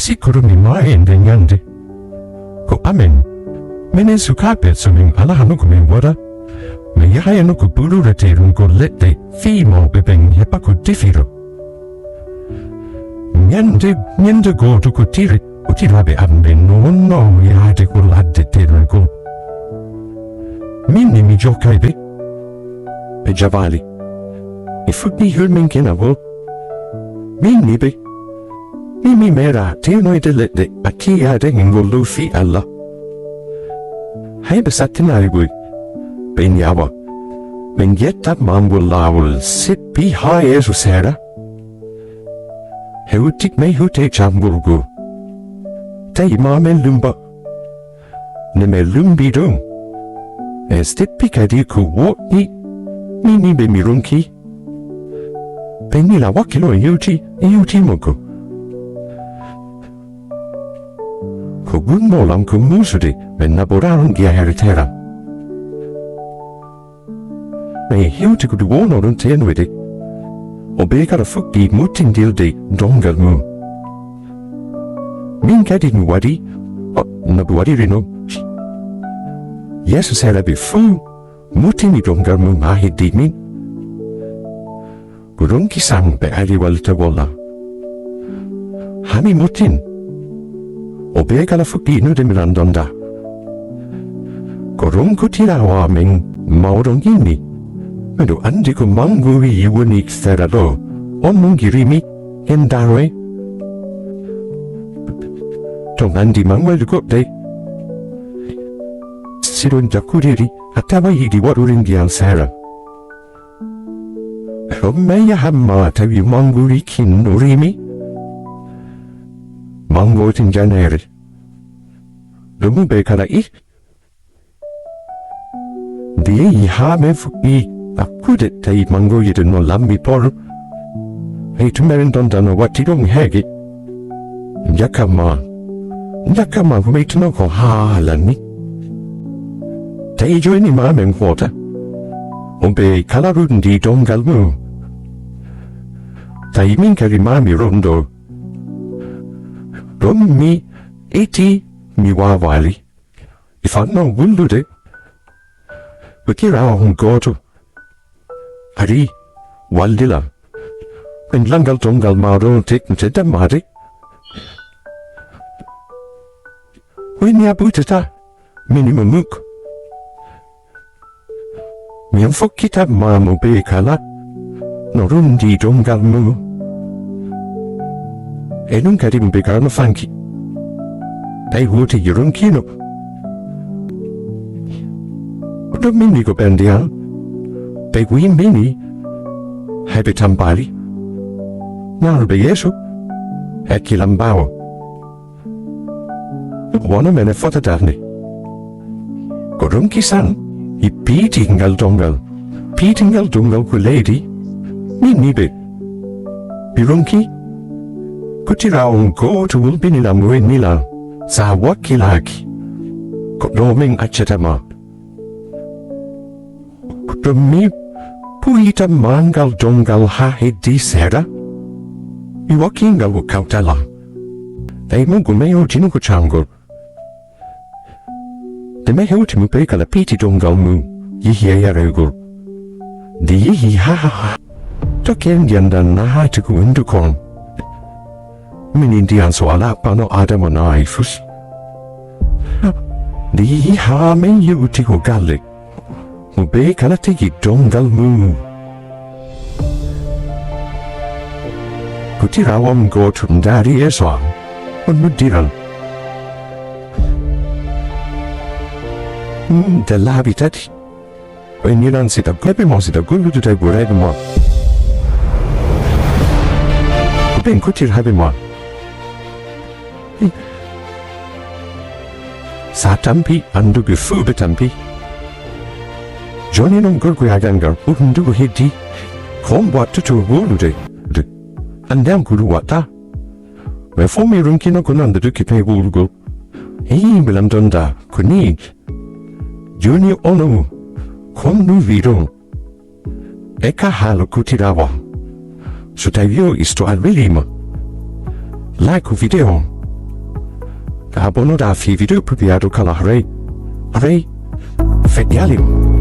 sicuro mi mai indegnante. Ko amen. Mene sukapet suming alahano kumembora. Mayayano ko puluraterun ko lette fimo bebeng hepa ko diffiro. Nyende go to ko tiri. Utirabe ambe no yade ko ladde terun ko. Minni mi giocaibe. Pe giavali. E futni hulmen kenavo. Minni be. Mimi mera teno delete akia de ngolo fi alla. Hai besatinari bui. Ben yawa. Ben yetta mambul lawul sippi hai esu sera. Heutik me hute chamburgu. Tai mame lumba. Neme lumbi dung. Estippi kadiku wo ni be mirunki. Ben la wakilo yuti moku. Ko gunmolam ko musudi men naboraron gia heritera. Me hiuti ku duono run tenwidi. O bekara fukki mutin dildi dongal mu. Min kadin wadi, nabuwadi rino. Yesu sera bi fu, mutin dongal mu mahidi min. Gurun kisang be ali walta wala. Hami mutin. O bekala fukki nu de mirandonda. Gurun kutirawa min maurong gini. Mendo andi ko mangui unik serado. On mungirimi endarwe. Tong andi mangwel de. Sidon jakuriri atawa yidi waruringi al sera. Meya hamma tawi manguri kin urimi. Mango tinjanere. Lumu bekala I. Die ha me fuki. Akudet tai mango yidin no lambi por. Hey tumerindondano watirong hegi. Yakama humeitno ko halani. Tai joini mamen kwota. Ombe kalarundi dongalmu. Tai minkari mami rondo. Rommi eti miwawali. Ifanno wulude. Bukira hon goto. Ari, waldila. En langal dongal maro teknte damari. Winya butata, minimumuk. Mian fokita mamu bekala, norundi dongal mu. Enun kadim bekarno fanki. Tai huti yurun kino. Odo mini go bendian. Pe mini, hebe tambali. Narbe yesu, ekilambao. Wana mene fotadarni. Gorunki san, I pitingal dongal ku lady, mini be. Birunki, kutiraon go to ulbinila muenila, sa wakilaki. Kodoming achetama. Kutomi, puita mangal dongal ha di sera. Iwakinga wo kautala. Dai mungu meo jinuku changol. De me heuti pekala piti dongal mu, yihi ayarugul. Di yihi ha. Token yandan na ha tuku indukon. Minindian so ala pano adamo na ifus. Di yihi ha men yuti ko galik. Pekala tegi dongal mu. Kutirawam go tundari eswa. Unmudiran. De l'habitat. En Iran sita kopimo sita gulu de buredmo. Ben kutir habimo. Satampi andu gufu betampi. Johnny non gurgu agangar undu hidi. Kombo tutu wulude. Andam kuru wata. Me fomi runkino kunanda dukipe wulgu. Bilam donda kuni. Junior onu. Komnu viron. Eka halo kutirawa. Sutavio isto alvelima. Like video. Kabono da fi video prepiado kala hare. Hare. Fet yalim.